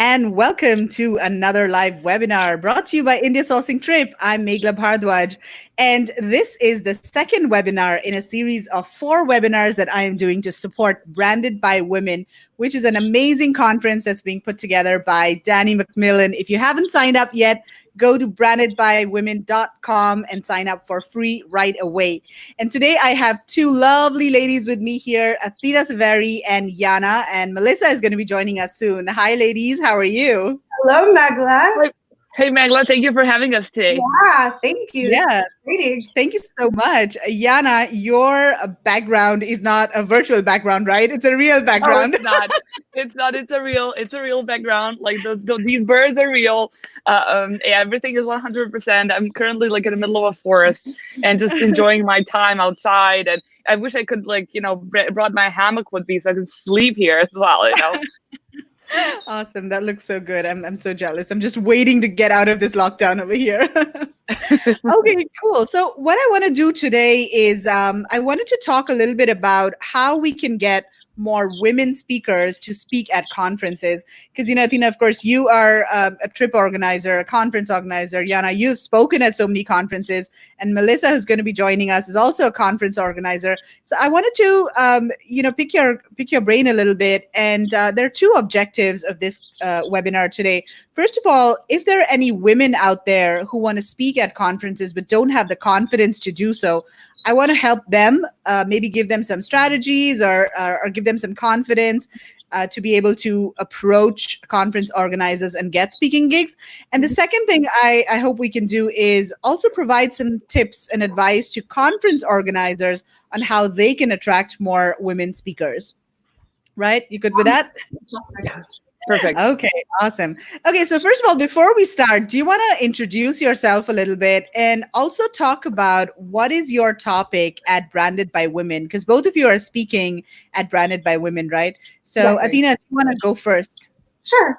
and welcome to another live webinar brought to you by India Sourcing Trip. I'm Meghla Bhardwaj, and this is the second webinar in a series of 4 webinars that I am doing to support Branded by Women, which is an amazing conference that's being put together by Danny McMillan. If you haven't signed up yet, go to brandedbywomen.com and sign up for free right away. And today I have 2 lovely ladies with me here, Athena, Severi, and Jana, and Melissa is going to be joining us soon. Hi, ladies. How are you? Hello, Meghla. Hey, Meghla. Thank you for having us today. Yeah, thank you. Yeah. Thank you so much. Jana, your background is not a virtual background, right? It's a real background. Oh, it's not. It's not. It's a real background. Like these birds are real. Everything is 100%. I'm currently like in the middle of a forest and just enjoying my time outside. And I wish I could brought my hammock with me so I could sleep here as well. Awesome. That looks so good. I'm so jealous. I'm just waiting to get out of this lockdown over here. Okay, cool. So what I want to do today is I wanted to talk a little bit about how we can get more women speakers to speak at conferences. Because, Athena, of course, you are a trip organizer, a conference organizer. Jana, you've spoken at so many conferences. And Melissa, who's going to be joining us, is also a conference organizer. So I wanted to, pick your brain a little bit. And there are 2 objectives of this webinar today. First of all, if there are any women out there who want to speak at conferences but don't have the confidence to do so, I want to help them, maybe give them some strategies or give them some confidence to be able to approach conference organizers and get speaking gigs. And the second thing I hope we can do is also provide some tips and advice to conference organizers on how they can attract more women speakers. Right? You good with that? Perfect. Okay, awesome. Okay, so first of all, before we start, do you want to introduce yourself a little bit and also talk about what is your topic at Branded by Women? Because both of you are speaking at Branded by Women, right? So yes, Athena, do you want to go first? Sure.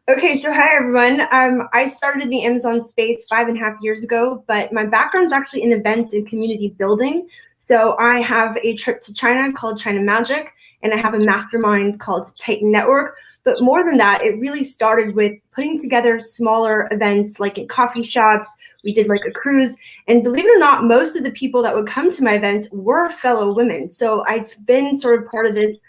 Okay, so hi everyone. I started in the Amazon space 5.5 years ago, but my background is actually in event and community building. So I have a trip to China called China Magic, and I have a mastermind called Titan Network. But more than that, it really started with putting together smaller events like in coffee shops. We did like a cruise. And believe it or not, most of the people that would come to my events were fellow women. So I've been sort of part of this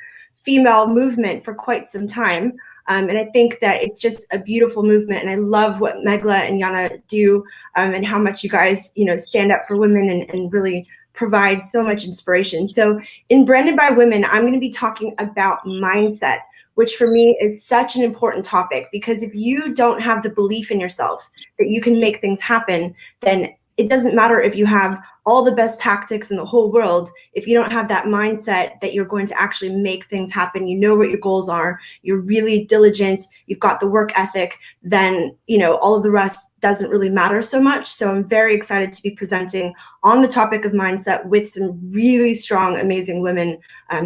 female movement for quite some time. And I think that it's just a beautiful movement. And I love what Meghla and Jana do and how much you guys, stand up for women and really provide so much inspiration. So in Branded by Women, I'm going to be talking about mindset, which for me is such an important topic, because if you don't have the belief in yourself that you can make things happen, then it doesn't matter if you have all the best tactics in the whole world. If you don't have that mindset that you're going to actually make things happen, you know what your goals are, you're really diligent, you've got the work ethic, then all of the rest doesn't really matter so much. So I'm very excited to be presenting on the topic of mindset with some really strong, amazing women.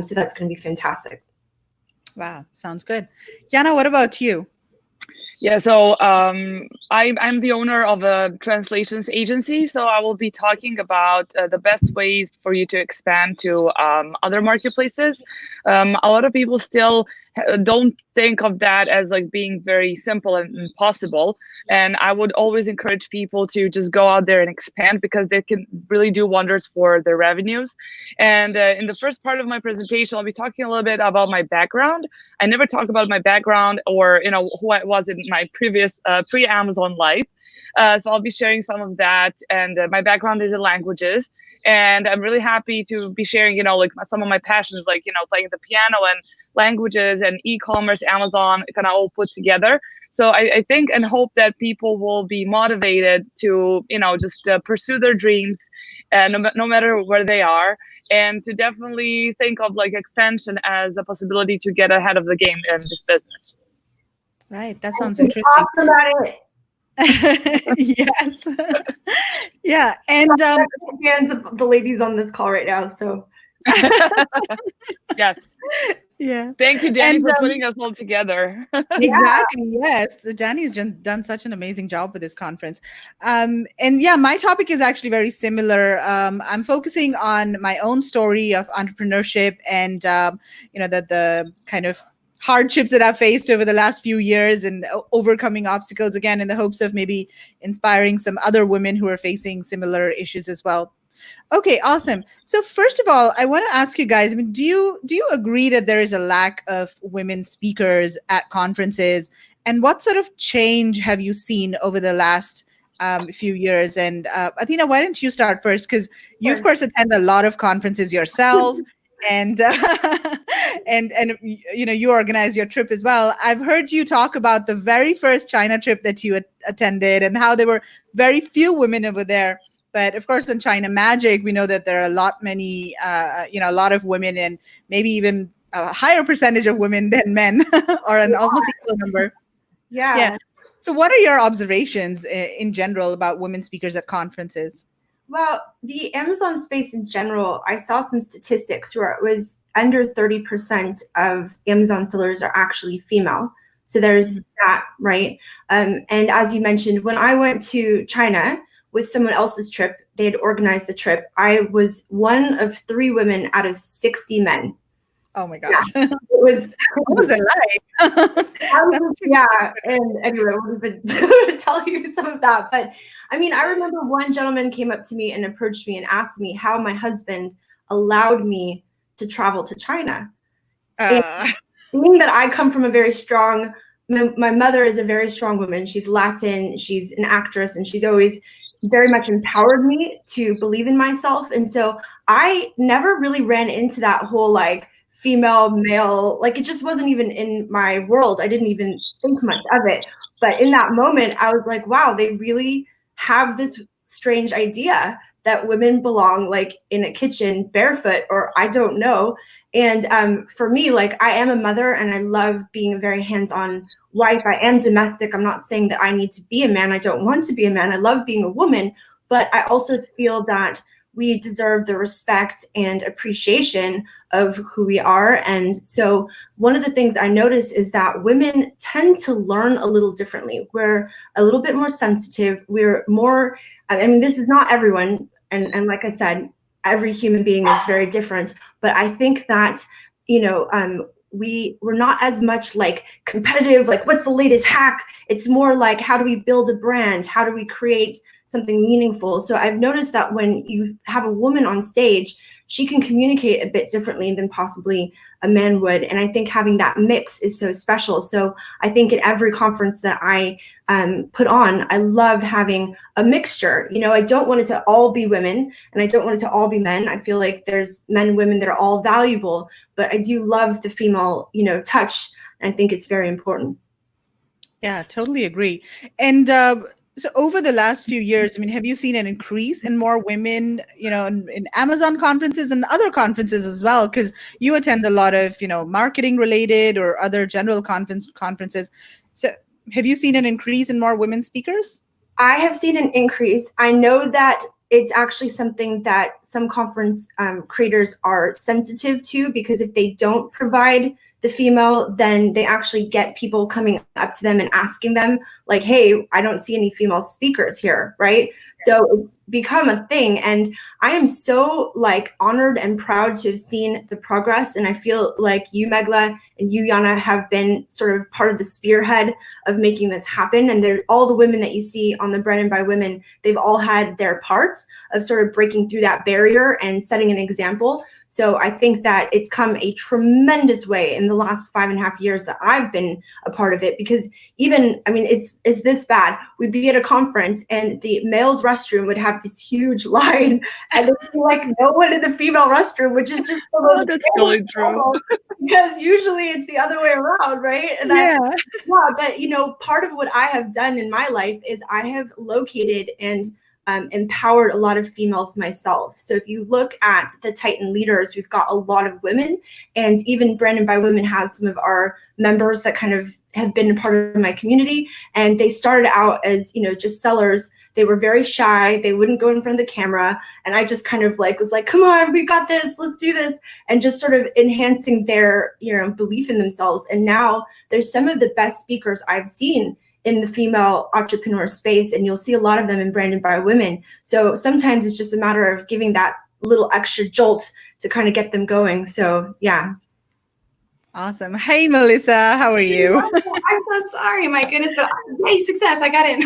So that's going to be fantastic. Wow, sounds good. Jana, what about you? Yeah, so I'm the owner of a translations agency, so I will be talking about the best ways for you to expand to other marketplaces. A lot of people still don't think of that as like being very simple and possible. And I would always encourage people to just go out there and expand, because they can really do wonders for their revenues. And in the first part of my presentation, I'll be talking a little bit about my background. I never talk about my background or who I was in my previous pre-Amazon life. So I'll be sharing some of that, and my background is in languages, and I'm really happy to be sharing, some of my passions, like, playing the piano and languages and e-commerce, Amazon, kind of all put together. So I think and hope that people will be motivated to, just pursue their dreams, no matter where they are, and to definitely think of like expansion as a possibility to get ahead of the game in this business. Right, that sounds interesting. Talk about it. Yes. Yeah, and hands of the ladies on this call right now. So yes. Yeah. Thank you, Danny, for putting us all together. Exactly. Yes. Danny's done such an amazing job with this conference. And yeah, my topic is actually very similar. I'm focusing on my own story of entrepreneurship and, the kind of hardships that I've faced over the last few years and overcoming obstacles, again, in the hopes of maybe inspiring some other women who are facing similar issues as well. Okay, awesome. So first of all, I want to ask you guys, I mean, do you agree that there is a lack of women speakers at conferences? And what sort of change have you seen over the last few years? And Athena, why don't you start first? Because you, of course, attend a lot of conferences yourself, and and you organize your trip as well. I've heard you talk about the very first China trip that you attended and how there were very few women over there. But of course, in China Magic, we know that there are a lot of women, and maybe even a higher percentage of women than men, or an almost equal number. Yeah. So what are your observations in general about women speakers at conferences? Well, the Amazon space in general, I saw some statistics where it was under 30% of Amazon sellers are actually female. So there's that, right? And as you mentioned, when I went to China with someone else's trip, they had organized the trip, I was one of 3 women out of 60 men. Oh my gosh. Yeah, it was what was it like? Yeah, and anyway, I won't even tell you some of that. But I mean, I remember one gentleman came up to me and approached me and asked me how my husband allowed me to travel to China. And being that I come from a very strong, my mother is a very strong woman. She's Latin, she's an actress, and she's always very much empowered me to believe in myself. And so I never really ran into that whole like female, male, like it just wasn't even in my world. I didn't even think much of it. But in that moment, I was like, wow, they really have this strange idea that women belong like in a kitchen barefoot, or I don't know. And for me, like I am a mother and I love being a very hands-on wife. I am domestic. I'm not saying that I need to be a man. I don't want to be a man. I love being a woman, but I also feel that we deserve the respect and appreciation of who we are. And so one of the things I notice is that women tend to learn a little differently. We're a little bit more sensitive. We're more, I mean, this is not everyone. And like I said, every human being is very different. But I think that, we're not as much like competitive, like what's the latest hack? It's more like, how do we build a brand? How do we create something meaningful? So I've noticed that when you have a woman on stage, she can communicate a bit differently than possibly a man would. And I think having that mix is so special. So I think at every conference that I put on, I love having a mixture. I don't want it to all be women and I don't want it to all be men. I feel like there's men and women that are all valuable, but I do love the female, touch. And I think it's very important. Yeah, totally agree. And so over the last few years, I mean, have you seen an increase in more women, in Amazon conferences and other conferences as well? Because you attend a lot of, marketing related or other general conferences. So have you seen an increase in more women speakers? I have seen an increase. I know that it's actually something that some conference creators are sensitive to, because if they don't provide the female, then they actually get people coming up to them and asking them like, hey, I don't see any female speakers here, right? So it's become a thing. And I am so like honored and proud to have seen the progress. And I feel like you, Meghla, and you, Jana, have been sort of part of the spearhead of making this happen. And all the women that you see on the Brennan by Women, they've all had their parts of sort of breaking through that barrier and setting an example. So I think that it's come a tremendous way in the last 5.5 years that I've been a part of it, because even, I mean, it's this bad. We'd be at a conference and the male's restroom would have this huge line and there'd be like no one in the female restroom, which is just the most that's totally true. Because usually it's the other way around, right? And but part of what I have done in my life is I have located and empowered a lot of females myself. So if you look at the Titan leaders, we've got a lot of women, and even Brandon by Women has some of our members that kind of have been a part of my community, and they started out as, just sellers. They were very shy. They wouldn't go in front of the camera. And I just kind of was like, come on, we got this, let's do this. And just sort of enhancing their, belief in themselves. And now there's some of the best speakers I've seen in the female entrepreneur space, and you'll see a lot of them in Branded by Women. So sometimes it's just a matter of giving that little extra jolt to kind of get them going. So yeah. Awesome. Hey, Melissa, how are you? I'm so sorry, my goodness, but yay, success! I got in.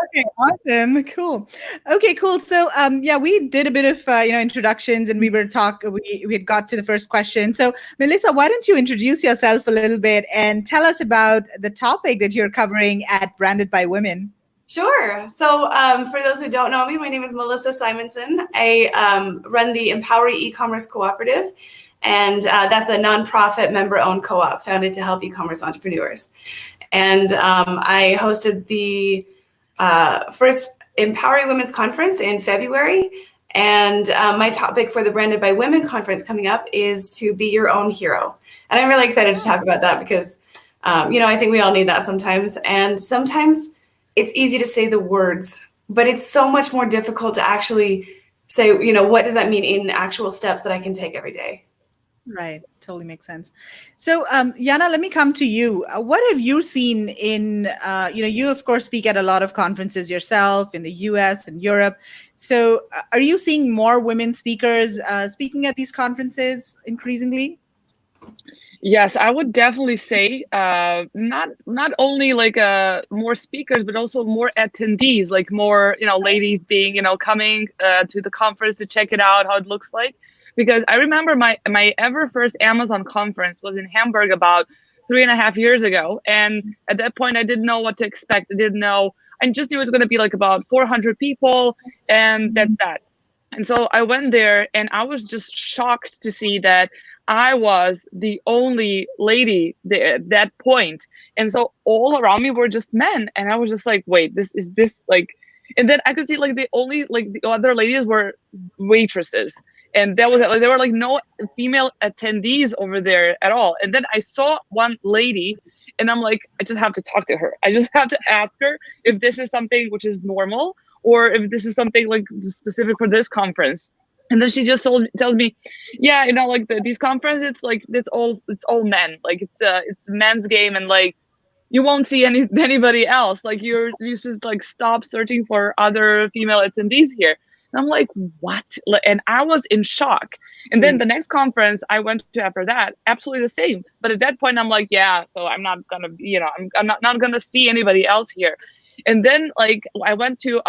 Okay, awesome, cool. Okay, cool. So, yeah, we did a bit of introductions, and we had got to the first question. So, Melissa, why don't you introduce yourself a little bit and tell us about the topic that you're covering at Branded by Women? Sure. So for those who don't know me, my name is Melissa Simonson. I run the Empower e-commerce cooperative, and that's a nonprofit member-owned co-op founded to help e-commerce entrepreneurs. And I hosted the first Empowering Women's Conference in February. And my topic for the Branded by Women conference coming up is to be your own hero. And I'm really excited to talk about that because, I think we all need that sometimes. And sometimes it's easy to say the words, but it's so much more difficult to actually say, what does that mean in actual steps that I can take every day? Right. Totally makes sense. So, Jana, let me come to you. What have you seen in, you of course speak at a lot of conferences yourself in the US and Europe. So are you seeing more women speakers speaking at these conferences increasingly? Yes, I would definitely say not only like more speakers, but also more attendees, like more ladies being coming to the conference to check it out, how it looks like. Because I remember my ever first Amazon conference was in Hamburg about 3.5 years ago, and at that point I didn't know what to expect. I just knew it was going to be like about 400 people, and that's that. And so I went there, and I was just shocked to see that I was the only lady there at that point. And so all around me were just men. And I was just like, wait, this like, and then I could see like the other ladies were waitresses. And that was like, there were like no female attendees over there at all. And then I saw one lady, and I'm like, I just have to talk to her. I just have to ask her if this is something which is normal, or if this is something like specific for this conference. And then she just tells me, yeah, like these conferences, it's like it's all men, like it's a men's game, and like you won't see anybody else. Like you just like stop searching for other female attendees here. And I'm like, what? And I was in shock. And then the next conference I went to after that, absolutely the same. But at that point, I'm like, yeah, so I'm not gonna, I'm not gonna see anybody else here. And then like I went to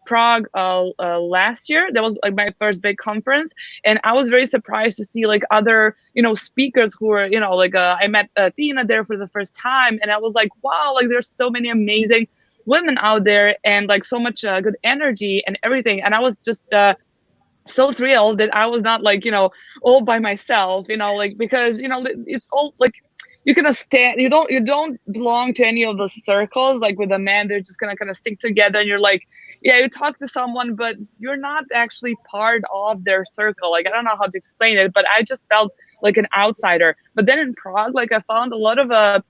Prague last year. That was like my first big conference, and I was very surprised to see like other speakers who were like I met Athena there for the first time, and I was like, wow, like there's so many amazing women out there, and like so much good energy and everything. And I was just so thrilled that I was not like all by myself, like because it's all like you're gonna stand, you don't belong to any of the circles. Like with a man, they're just gonna kind of stick together, and you're like, yeah, you talk to someone, but you're not actually part of their circle. Like I don't know how to explain it, but I just felt like an outsider. But then in Prague, like I found a lot of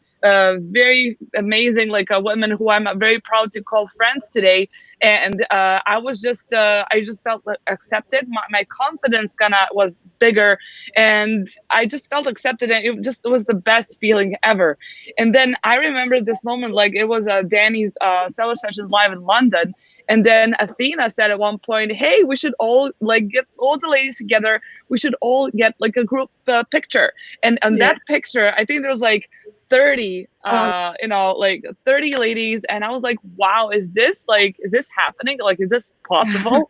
very amazing like women who I'm very proud to call friends today. And I just felt like accepted. My confidence was bigger, and I just felt accepted, and it was the best feeling ever. And then I remember this moment, like it was Danny's seller sessions live in London. And then Athena said at one point, hey, we should all like get all the ladies together. We should all get like a group picture. And on that picture, I think there was like 30 like 30 ladies, and I was like, wow, is this happening, like is this possible?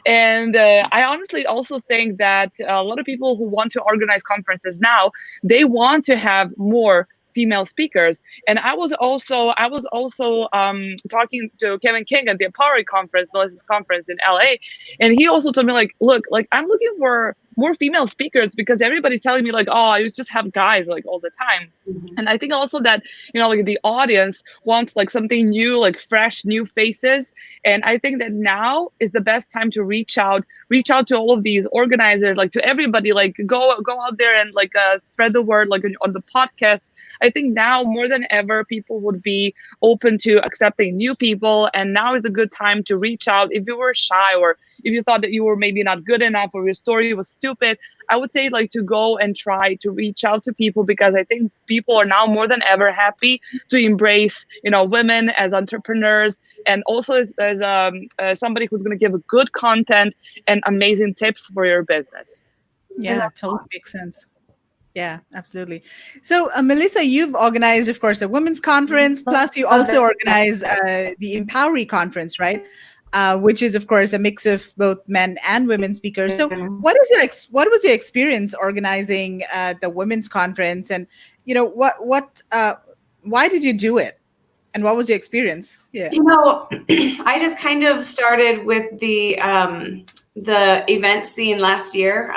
And I honestly also think that a lot of people who want to organize conferences now, they want to have more female speakers. And I was also talking to Kevin King at the Apari conference, Melissa's conference in LA, and he also told me like, look, like I'm looking for more female speakers because everybody's telling me like, oh, I just have guys like all the time. And I think also that like the audience wants like something new, like fresh new faces. And I think that now is the best time to reach out to all of these organizers, like to everybody, like go out there and like spread the word, like on the podcast. I think now more than ever, people would be open to accepting new people. And now is a good time to reach out. If you were shy, or if you thought that you were maybe not good enough, or your story was stupid, I would say like to go and try to reach out to people, because I think people are now more than ever happy to embrace, women as entrepreneurs, and also as somebody who's going to give good content and amazing tips for your business. Yeah, totally makes sense. Yeah, absolutely. So, Melissa, you've organized, of course, a women's conference, plus you also organize the Empowery conference, right? Which is, of course, a mix of both men and women speakers. So, what was your experience organizing the women's conference, and why did you do it, and what was your experience? Yeah. I just kind of started with the event scene last year.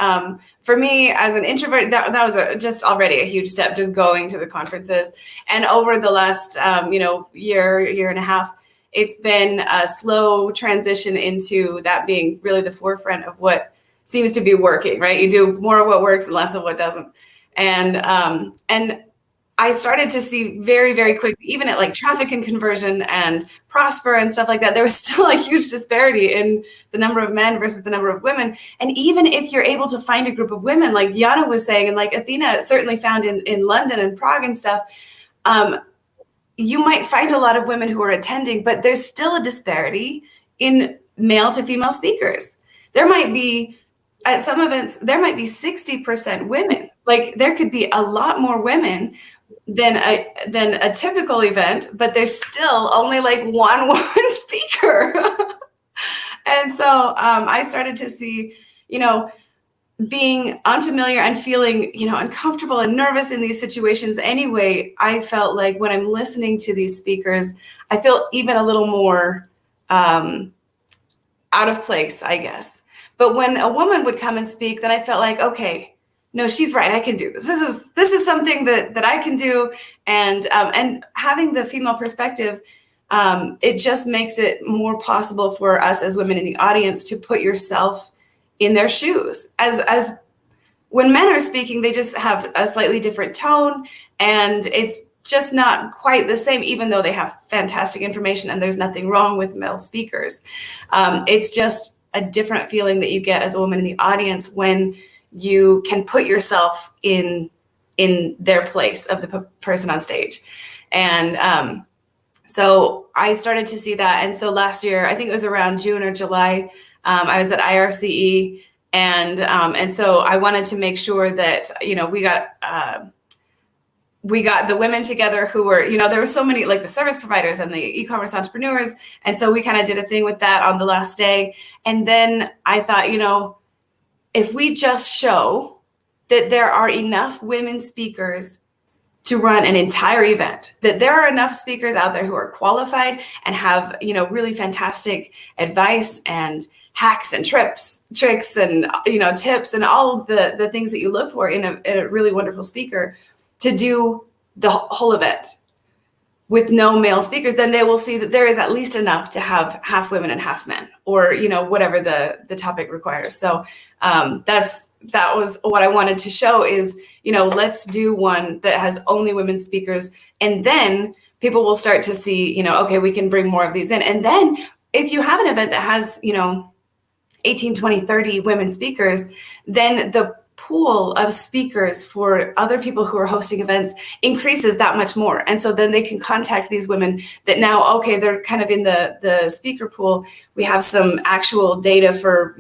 For me, as an introvert, that was just already a huge step, just going to the conferences. And over the last, year and a half, it's been a slow transition into that being really the forefront of what seems to be working, right? You do more of what works and less of what doesn't. And I started to see very, very quickly, even at like traffic and conversion and Prosper and stuff like that, there was still a huge disparity in the number of men versus the number of women. And even if you're able to find a group of women, like Jana was saying, and like Athena certainly found in London and Prague and stuff, you might find a lot of women who are attending, but there's still a disparity in male to female speakers. There might be, at some events, there might be 60% women. Like there could be a lot more women than a typical event, but there's still only like one woman speaker. And so I started to see, being unfamiliar and feeling, uncomfortable and nervous in these situations anyway, I felt like when I'm listening to these speakers, I feel even a little more out of place, I guess. But when a woman would come and speak, then I felt like, okay, no, she's right. I can do this. This is something that I can do. And having the female perspective, it just makes it more possible for us as women in the audience to put yourself in their shoes. As when men are speaking, they just have a slightly different tone, and it's just not quite the same, even though they have fantastic information and there's nothing wrong with male speakers. It's just a different feeling that you get as a woman in the audience when you can put yourself in their place of the person on stage. And so I started to see that. And so last year, I think it was around June or July, I was at IRCE, and so I wanted to make sure that, we got the women together who were, there were so many, like the service providers and the e-commerce entrepreneurs. And so we kind of did a thing with that on the last day. And then I thought, if we just show that there are enough women speakers to run an entire event, that there are enough speakers out there who are qualified and have, really fantastic advice and hacks and tricks and, tips and all of the things that you look for in a really wonderful speaker to do the whole event with no male speakers, then they will see that there is at least enough to have half women and half men, or, whatever the topic requires. So that was what I wanted to show is, let's do one that has only women speakers. And then people will start to see, okay, we can bring more of these in. And then if you have an event that has, 18, 20, 30 women speakers, then the pool of speakers for other people who are hosting events increases that much more. And so then they can contact these women that now, okay, they're kind of in the speaker pool. We have some actual data for,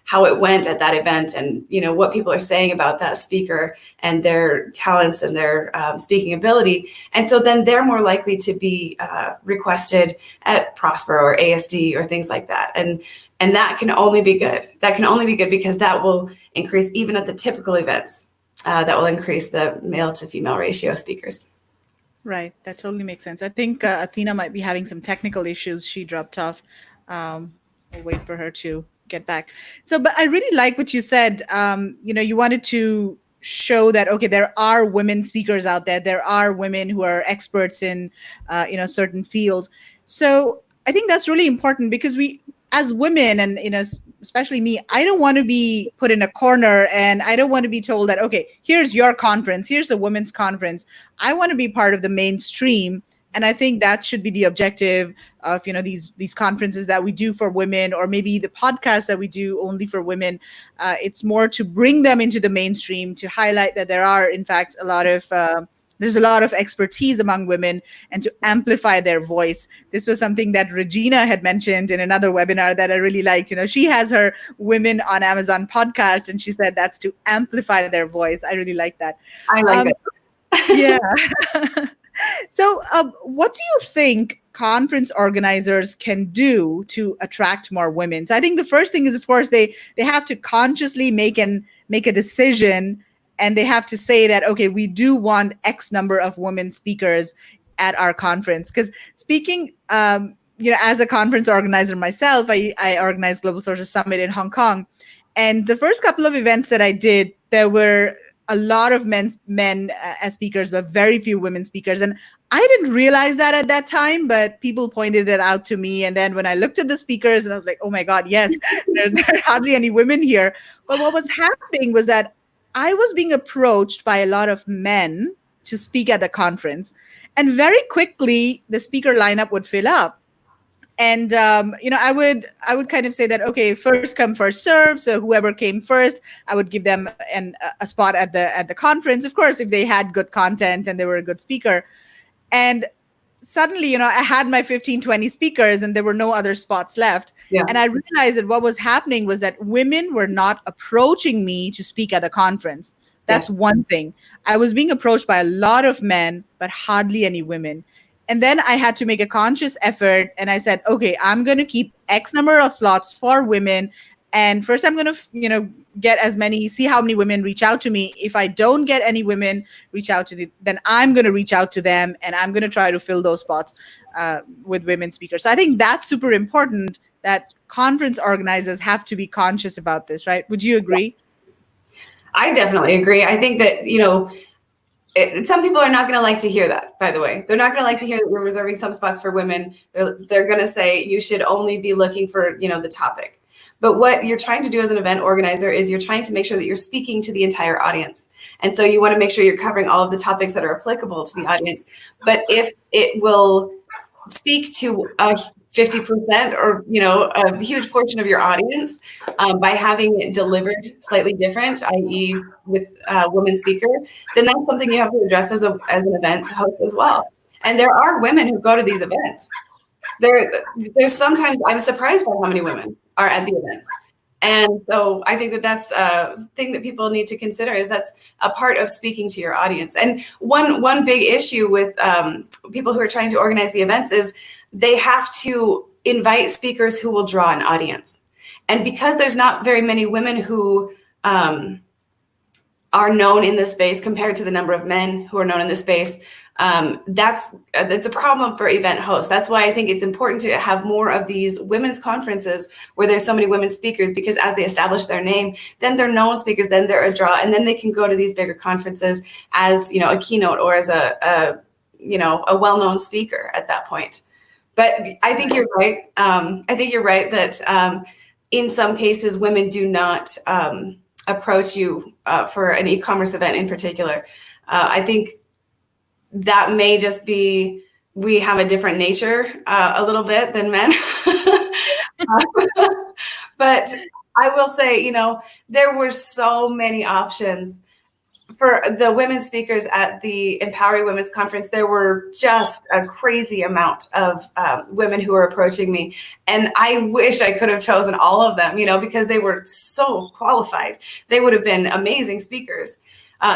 how it went at that event and, what people are saying about that speaker and their talents and their speaking ability. And so then they're more likely to be requested at Prosper or ASD or things like that. And that can only be good. That can only be good because that will increase, even at the typical events, that will increase the male to female ratio of speakers. Right. That totally makes sense. I think Athena might be having some technical issues. She dropped off. We'll wait for her to get back. So, but I really like what you said. You wanted to show that, okay, there are women speakers out there. There are women who are experts in, certain fields. So I think that's really important because we, as women, and especially me, I don't want to be put in a corner, and I don't want to be told that, okay, here's your conference, here's the women's conference. I want to be part of the mainstream, and I think that should be the objective of these conferences that we do for women, or maybe the podcast that we do only for women. It's more to bring them into the mainstream, to highlight that there are in fact a lot of there's a lot of expertise among women, and to amplify their voice. This was something that Regina had mentioned in another webinar that I really liked. She has her Women on Amazon podcast, and she said that's to amplify their voice. I really like that. I like it. Yeah. So what do you think conference organizers can do to attract more women? So I think the first thing is, of course, they have to consciously make a decision, and they have to say that, okay, we do want X number of women speakers at our conference. Because speaking, as a conference organizer myself, I organized Global Sources Summit in Hong Kong. And the first couple of events that I did, there were a lot of men as speakers, but very few women speakers. And I didn't realize that at that time, but people pointed it out to me. And then when I looked at the speakers, and I was like, oh my God, yes, there are hardly any women here. But what was happening was that I was being approached by a lot of men to speak at a conference. And very quickly, the speaker lineup would fill up. And I would kind of say that, okay, first come, first serve. So whoever came first, I would give them a spot at the conference. Of course, if they had good content and they were a good speaker. And suddenly, I had my 15, 20 speakers, and there were no other spots left. Yeah. And I realized that what was happening was that women were not approaching me to speak at the conference. That's one thing. I was being approached by a lot of men, but hardly any women. And then I had to make a conscious effort, and I said, okay, I'm going to keep X number of slots for women. And first I'm going to, get see how many women reach out to me. If I don't get any women reach out to me, then I'm going to reach out to them, and I'm going to try to fill those spots with women speakers. So I think that's super important, that conference organizers have to be conscious about this, right? Would you agree? I definitely agree. I think that, some people are not going to like to hear that, by the way. They're not going to like to hear that we're reserving some spots for women. They're going to say you should only be looking for, the topic. But what you're trying to do as an event organizer is you're trying to make sure that you're speaking to the entire audience. And so you want to make sure you're covering all of the topics that are applicable to the audience. But if it will speak to 50% or, a huge portion of your audience by having it delivered slightly different, i.e. with a woman speaker, then that's something you have to address as an event host as well. And there are women who go to these events. There's sometimes I'm surprised by how many women are at the events. And so I think that that's a thing that people need to consider, is that's a part of speaking to your audience. And one big issue with people who are trying to organize the events is they have to invite speakers who will draw an audience. And because there's not very many women who are known in this space compared to the number of men who are known in this space, that's a problem for event hosts. That's why I think it's important to have more of these women's conferences where there's so many women speakers, because as they establish their name, then they're known speakers, then they're a draw, and then they can go to these bigger conferences as, a keynote or as a well-known speaker at that point. But I think you're right. I think you're right that in some cases, women do not approach you for an e-commerce event in particular. I think that may just be, we have a different nature a little bit than men. But I will say, there were so many options for the women speakers at the Empowering Women's Conference. There were just a crazy amount of women who were approaching me. And I wish I could have chosen all of them, because they were so qualified. They would have been amazing speakers.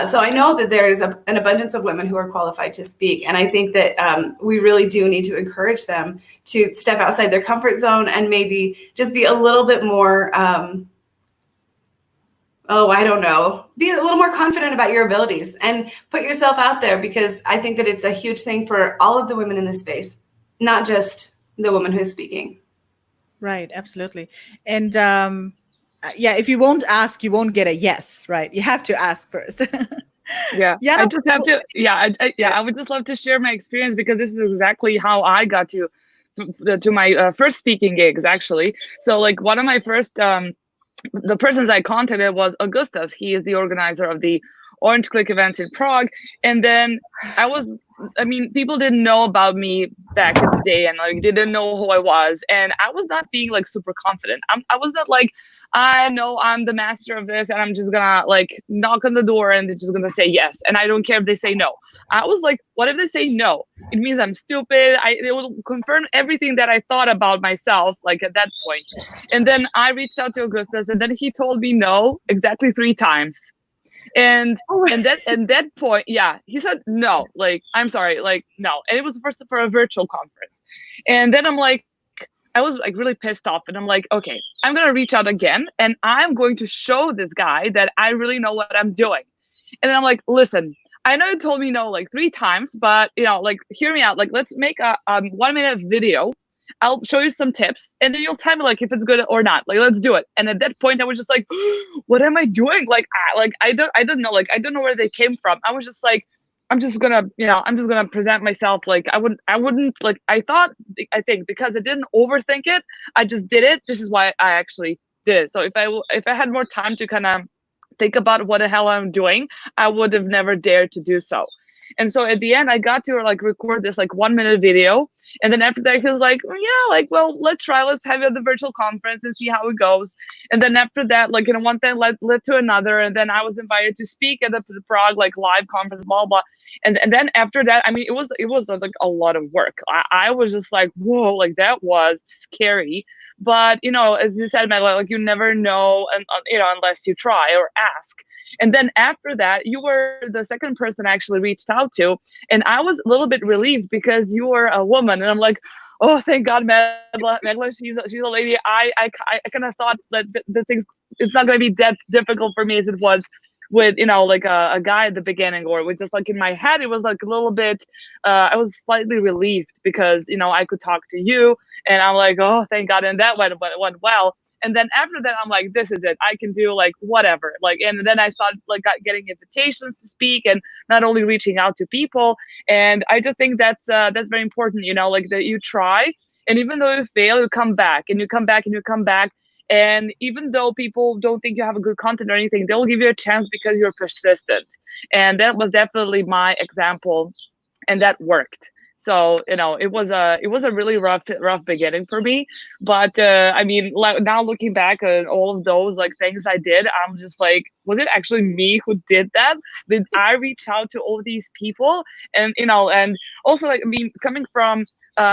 So I know that there's an abundance of women who are qualified to speak. And I think that we really do need to encourage them to step outside their comfort zone and maybe just be a little bit more, be a little more confident about your abilities and put yourself out there, because I think that it's a huge thing for all of the women in this space, not just the woman who's speaking. Right, absolutely. And if you won't ask, you won't get a yes, right? You have to ask first. Yeah, I just have to. I would just love to share my experience, because this is exactly how I got to my first speaking gigs, actually. So like one of my first, the persons I contacted was Augustus. He is the organizer of the Orange Click events in Prague. And then people didn't know about me back in the day, and like didn't know who I was. And I was not being like super confident. I was not like, I know I'm the master of this, and I'm just gonna like knock on the door and they're just gonna say yes, and I don't care if they say no. I was like, what if they say no? It means I'm stupid. It will confirm everything that I thought about myself, like at that point. And then I reached out to Augustus, and then he told me no exactly 3 times. And at that point, yeah, he said no, like, I'm sorry, like, no. And it was first for a virtual conference. And then I'm like, I was like really pissed off, and I'm like, okay, I'm gonna reach out again, and I'm going to show this guy that I really know what I'm doing. And then I'm like, listen, I know you told me no like 3 times, but you know, like, hear me out. Like, let's make a 1-minute video. I'll show you some tips, and then you'll tell me like if it's good or not. Like, let's do it. And at that point, I was just like, what am I doing? Like, I don't know. Like, I don't know where they came from. I was just like, I'm just gonna present myself. Like, I wouldn't like, I think because I didn't overthink it, I just did it. This is why I actually did it. So if I had more time to kind of think about what the hell I'm doing, I would have never dared to do so. And so at the end, I got to like record this like 1-minute video. And then after that, he was like, yeah, like, well, let's have it at the virtual conference and see how it goes. And then after that, like, you know, one thing led to another. And then I was invited to speak at the Prague like live conference, blah, blah. And then after that, I mean, it was like a lot of work. I was just like, whoa, like that was scary. But, you know, as you said, Meghla, like, you never know, and you know, unless you try or ask. And then after that, you were the second person I actually reached out to. And I was a little bit relieved because you were a woman. And I'm like, oh, thank God, Meghla, she's a lady. I kind of thought that the things, it's not going to be that difficult for me as it was with, you know, like a guy at the beginning, or with just like in my head, it was like a little bit, I was slightly relieved because, you know, I could talk to you, and I'm like, oh, thank God. And that went well. And then after that, I'm like, this is it. I can do like whatever. Like, and then I started like getting invitations to speak, and not only reaching out to people. And I just think that's very important, you know, like that you try, and even though you fail, you come back and you come back and you come back. And even though people don't think you have a good content or anything, they'll give you a chance because you're persistent. And that was definitely my example, and that worked. So, you know, it was a really rough beginning for me. But I mean, like, now looking back at all of those like things I did, I'm just like, was it actually me who did that? Did I reach out to all these people? And, you know, and also, like, I mean, coming from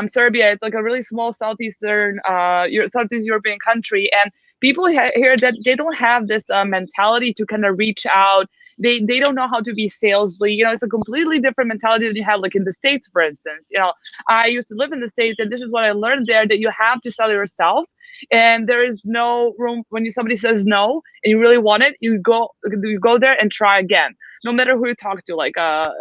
Serbia, it's like a really small Southeast European country, and people here that they don't have this mentality to kind of reach out. They don't know how to be salesly. You know, it's a completely different mentality than you have like in the States, for instance. You know, I used to live in the States, and this is what I learned there, that you have to sell yourself, and there is no room when somebody says no and you really want it, you go there and try again, no matter who you talk to, like a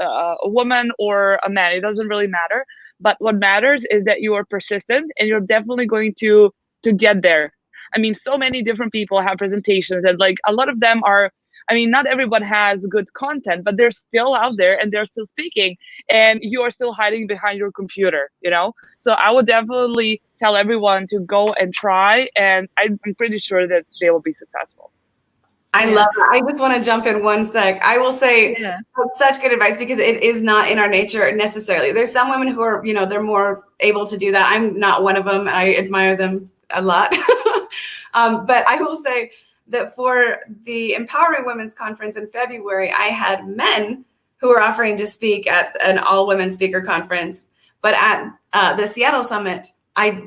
woman or a man, it doesn't really matter. But what matters is that you are persistent, and you're definitely going to get there. I mean, so many different people have presentations, and like a lot of them are, I mean, not everyone has good content, but they're still out there and they're still speaking, and you are still hiding behind your computer, you know? So I would definitely tell everyone to go and try, and I'm pretty sure that they will be successful. I love that. I just want to jump in one sec. I will say that's such good advice, because it is not in our nature necessarily. There's some women who are, you know, they're more able to do that. I'm not one of them. I admire them a lot. But I will say that for the Empowering Women's Conference in February, I had men who were offering to speak at an all-women speaker conference. But at the Seattle Summit,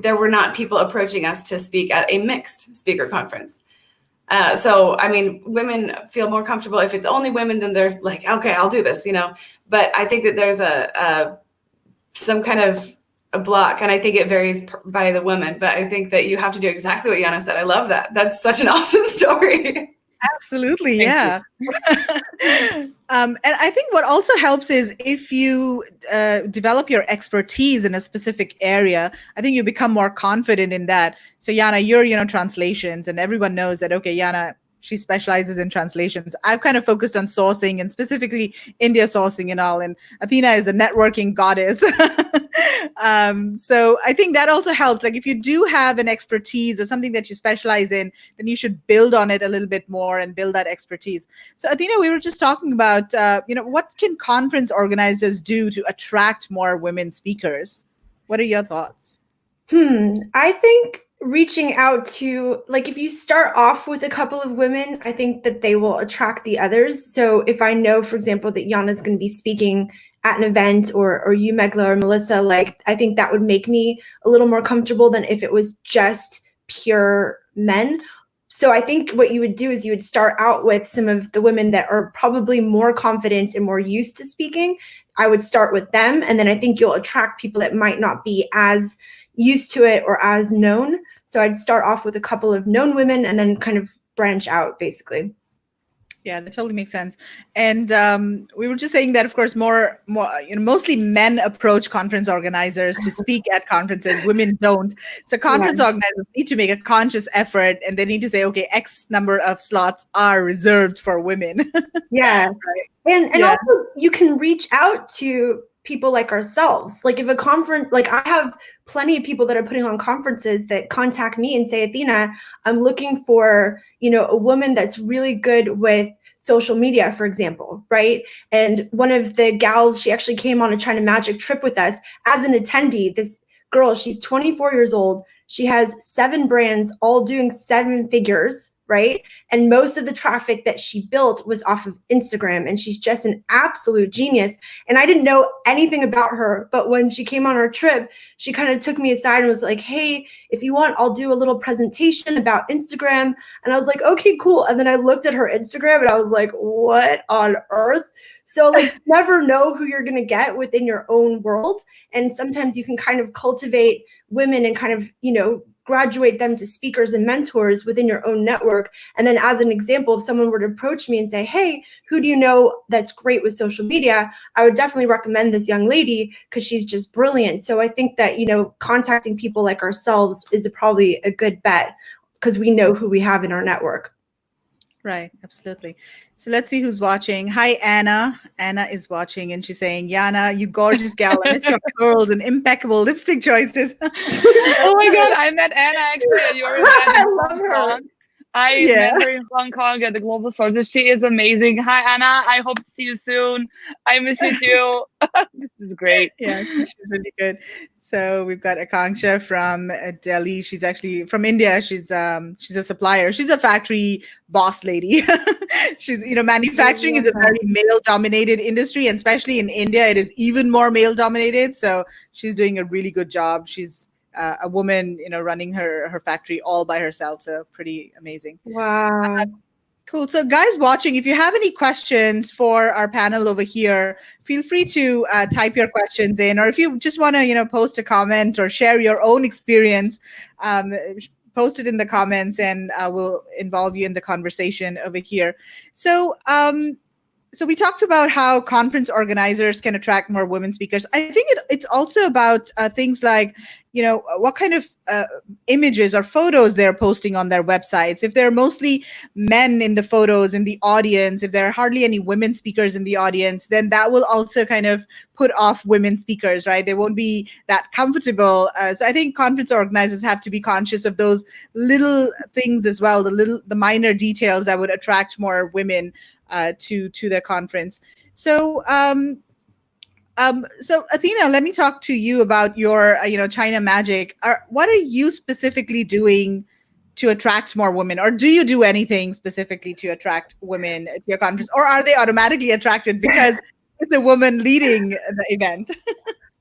there were not people approaching us to speak at a mixed speaker conference. So, I mean, women feel more comfortable if it's only women, then there's like, okay, I'll do this, you know. But I think that there's some kind of a block, and I think it varies by the woman. But I think that you have to do exactly what Jana said. I love that. That's such an awesome story. Absolutely, yeah. And I think what also helps is if you develop your expertise in a specific area, I think you become more confident in that. So Jana, you're, you know, translations, and everyone knows that, okay, Jana, she specializes in translations. I've kind of focused on sourcing, and specifically India sourcing and all. And Athena is a networking goddess. So I think that also helps. Like, if you do have an expertise or something that you specialize in, then you should build on it a little bit more and build that expertise. So Athena, we were just talking about, you know, what can conference organizers do to attract more women speakers? What are your thoughts? I think reaching out to, like, if you start off with a couple of women, I think that they will attract the others. So if I know, for example, that Jana's going to be speaking at an event, or you, Meghla, or Melissa, like, I think that would make me a little more comfortable than if it was just pure men. So I think what you would do is you would start out with some of the women that are probably more confident and more used to speaking. I would start with them, and then I think you'll attract people that might not be as used to it or as known. So I'd start off with a couple of known women and then kind of branch out, basically. Yeah, that totally makes sense. And we were just saying that, of course, mostly men approach conference organizers to speak at conferences. Women don't. So conference organizers need to make a conscious effort, and they need to say, okay, X number of slots are reserved for women. Yeah. Right. And also you can reach out to people like ourselves. Like if a conference, like I have plenty of people that are putting on conferences that contact me and say, Athena, I'm looking for, a woman that's really good with social media, for example, right? And one of the gals, she actually came on a China Magic trip with us as an attendee. This girl, she's 24 years old. She has 7 brands, all doing 7 figures, right? And most of the traffic that she built was off of Instagram, and she's just an absolute genius. And I didn't know anything about her, but when she came on our trip, she kind of took me aside and was like, hey, if you want, I'll do a little presentation about Instagram. And I was like, okay, cool. And then I looked at her Instagram and I was like, what on earth? So like, you never know who you're going to get within your own world. And sometimes you can kind of cultivate women and kind of, graduate them to speakers and mentors within your own network. And then as an example, if someone were to approach me and say, hey, who do you know that's great with social media? I would definitely recommend this young lady because she's just brilliant. So I think that, contacting people like ourselves is probably a good bet because we know who we have in our network. Right, absolutely. So let's see who's watching. Hi, Anna. Anna is watching, and she's saying, Jana, you gorgeous gal. I miss your curls and impeccable lipstick choices. Oh my God, I met Anna actually at your event in Hong Kong. I met her in Hong Kong at the Global Sources. She is amazing. Hi, Anna. I hope to see you soon. I miss you too. This is great. Yeah, she's really good. So we've got Akanksha from Delhi. She's actually from India. She's a supplier. She's a factory boss lady. She's, manufacturing is a very male-dominated industry, and especially in India, it is even more male-dominated. So she's doing a really good job. She's a woman, running her factory all by herself. So pretty amazing. Wow. Cool. So guys watching, if you have any questions for our panel over here, feel free to type your questions in, or if you just want to, post a comment or share your own experience, post it in the comments, and we'll involve you in the conversation over here. So, so we talked about how conference organizers can attract more women speakers. I think it's also about things like, what kind of images or photos they're posting on their websites. If there are mostly men in the photos in the audience, if there are hardly any women speakers in the audience, then that will also kind of put off women speakers, right? They won't be that comfortable. So I think conference organizers have to be conscious of those little things as well, the minor details that would attract more women to their conference. So, so Athena, let me talk to you about your, China Magic. What are you specifically doing to attract more women, or do you do anything specifically to attract women to your conference, or are they automatically attracted because it's a woman leading the event?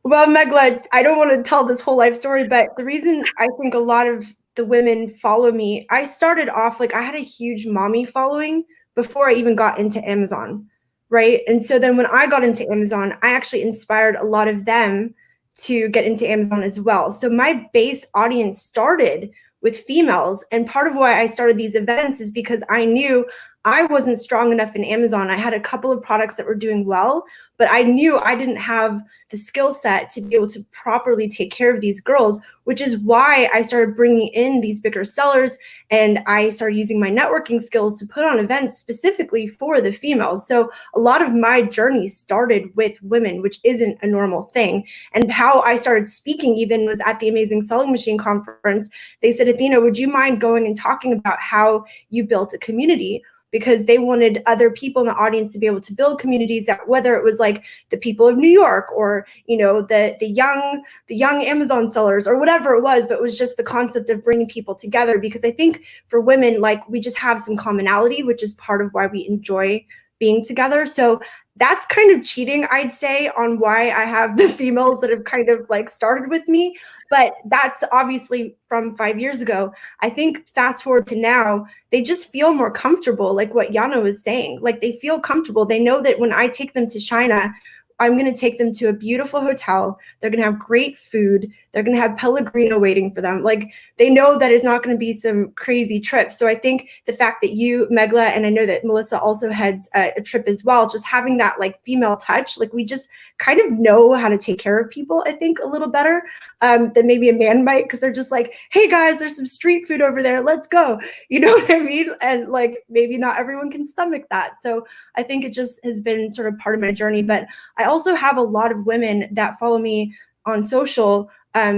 Well, Meghla, I don't want to tell this whole life story, but the reason I think a lot of the women follow me, I started off like I had a huge mommy following before I even got into Amazon, right? And so then when I got into Amazon, I actually inspired a lot of them to get into Amazon as well. So my base audience started with females. And part of why I started these events is because I knew I wasn't strong enough in Amazon. I had a couple of products that were doing well, but I knew I didn't have the skill set to be able to properly take care of these girls, which is why I started bringing in these bigger sellers, and I started using my networking skills to put on events specifically for the females. So a lot of my journey started with women, which isn't a normal thing. And how I started speaking even was at the Amazing Selling Machine conference. They said, Athena, would you mind going and talking about how you built a community? because they wanted other people in the audience to be able to build communities, that whether it was like the people of New York or, you know, the young Amazon sellers or whatever it was, but it was just the concept of bringing people together. Because I think for women, like, we just have some commonality, which is part of why we enjoy being together. So that's kind of cheating, I'd say, on why I have the females that have kind of like started with me. But that's obviously from 5 years ago. I think fast forward to now, they just feel more comfortable, like what Jana was saying. Like, they feel comfortable. They know that when I take them to China, I'm going to take them to a beautiful hotel. They're going to have great food. They're going to have Pellegrino waiting for them. Like, they know that it's not going to be some crazy trip. So I think the fact that you, Meghla, and I know that Melissa also heads a trip as well, just having that like female touch, like we just kind of know how to take care of people, I think, a little better than maybe a man might, because they're just like, hey guys, there's some street food over there, let's go. You know what I mean? And like, maybe not everyone can stomach that. So I think it just has been sort of part of my journey. But I also have a lot of women that follow me on social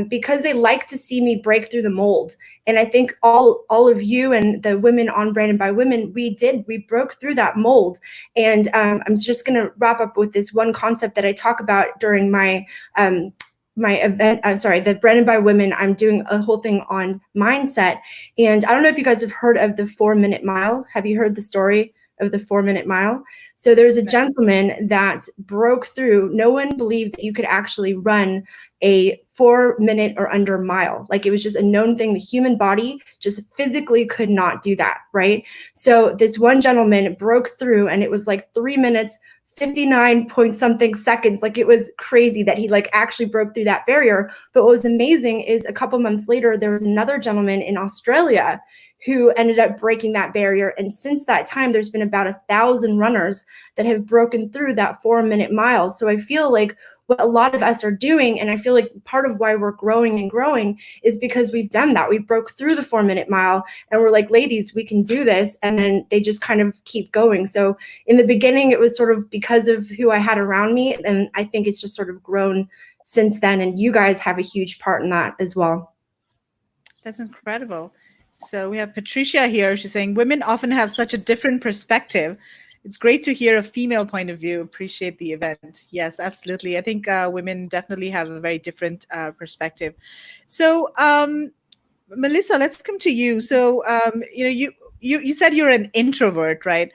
because they like to see me break through the mold. And I think all of you and the women on Branded by Women, we broke through that mold. And I'm just going to wrap up with this one concept that I talk about during my event. I'm sorry, the Branded by Women. I'm doing a whole thing on mindset. And I don't know if you guys have heard of the 4-minute mile. Have you heard the story of the 4-minute mile? So there's a gentleman that broke through. No one believed that you could actually run a 4-minute or under mile. Like, it was just a known thing. The human body just physically could not do that, right? So this one gentleman broke through, and it was like 3 minutes, 59 point something seconds. Like, it was crazy that he like actually broke through that barrier. But what was amazing is a couple months later, there was another gentleman in Australia who ended up breaking that barrier. And since that time, there's been about 1,000 runners that have broken through that 4-minute mile. So I feel like what a lot of us are doing, and I feel like part of why we're growing and growing, is because we've done that. We broke through the 4-minute mile, and we're like, ladies, we can do this. And then they just kind of keep going. So in the beginning, it was sort of because of who I had around me. And I think it's just sort of grown since then. And you guys have a huge part in that as well. That's incredible. So we have Patricia here. She's saying women often have such a different perspective. It's great to hear a female point of view. Appreciate the event. Yes, absolutely. I think women definitely have a very different perspective. So Melissa, let's come to you. So you said you're an introvert, right?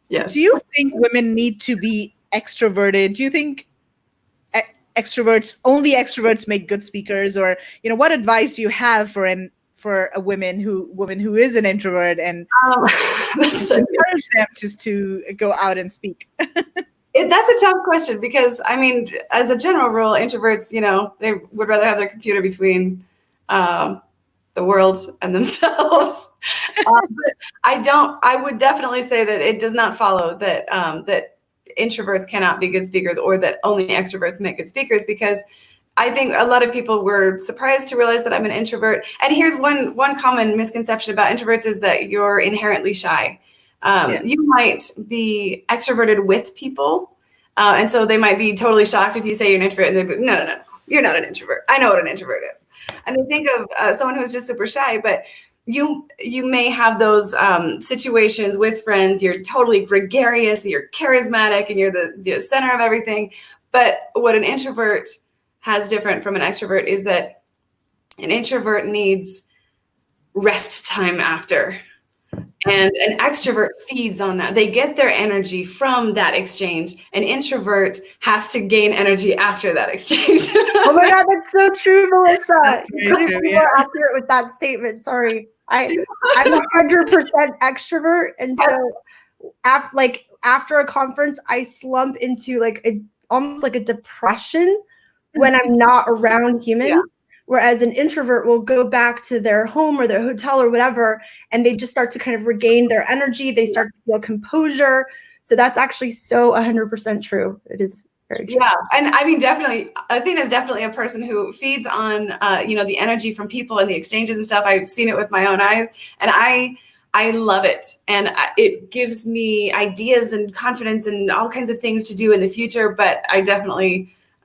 Yes. Do you think women need to be extroverted? Do you think only extroverts make good speakers? Or, what advice do you have for a woman who is an introvert, and encourage them just to go out and speak? That's a tough question, because I mean, as a general rule, introverts, they would rather have their computer between the world and themselves. But I would definitely say that it does not follow that that introverts cannot be good speakers, or that only extroverts make good speakers, because I think a lot of people were surprised to realize that I'm an introvert. And here's one common misconception about introverts, is that you're inherently shy. You might be extroverted with people. And so they might be totally shocked if you say you're an introvert, and they'd be, no, you're not an introvert. I know what an introvert is. And they think of someone who's just super shy, but you may have those situations with friends. You're totally gregarious, you're charismatic, and you're the center of everything. But what an introvert has different from an extrovert is that an introvert needs rest time after. And an extrovert feeds on that. They get their energy from that exchange. An introvert has to gain energy after that exchange. Oh my God, that's so true, Melissa. That's You couldn't be more accurate with that statement. Sorry. I'm 100% extrovert. And so after a conference, I slump into almost like a depression when I'm not around humans. Yeah. Whereas an introvert will go back to their home or their hotel or whatever, and they just start to kind of regain their energy. They start to feel composure. So that's actually so 100% true. It is very true. Yeah, and I mean, definitely, Athena is definitely a person who feeds on, the energy from people and the exchanges and stuff. I've seen it with my own eyes, and I love it. And it gives me ideas and confidence and all kinds of things to do in the future. But I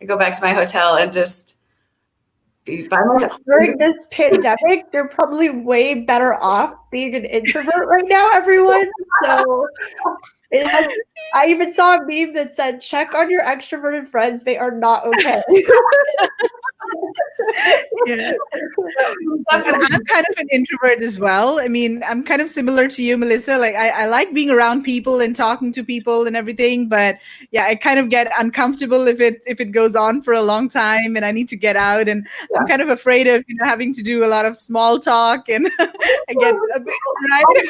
go back to my hotel and just be by myself. During this pandemic, they're probably way better off being an introvert right now, everyone. So I even saw a meme that said, check on your extroverted friends. They are not okay. Yeah. But I'm kind of an introvert as well. I mean, I'm kind of similar to you, Melissa. Like I like being around people and talking to people and everything, but yeah, I kind of get uncomfortable if it goes on for a long time and I need to get out, and I'm kind of afraid of having to do a lot of small talk, and I get a bit right.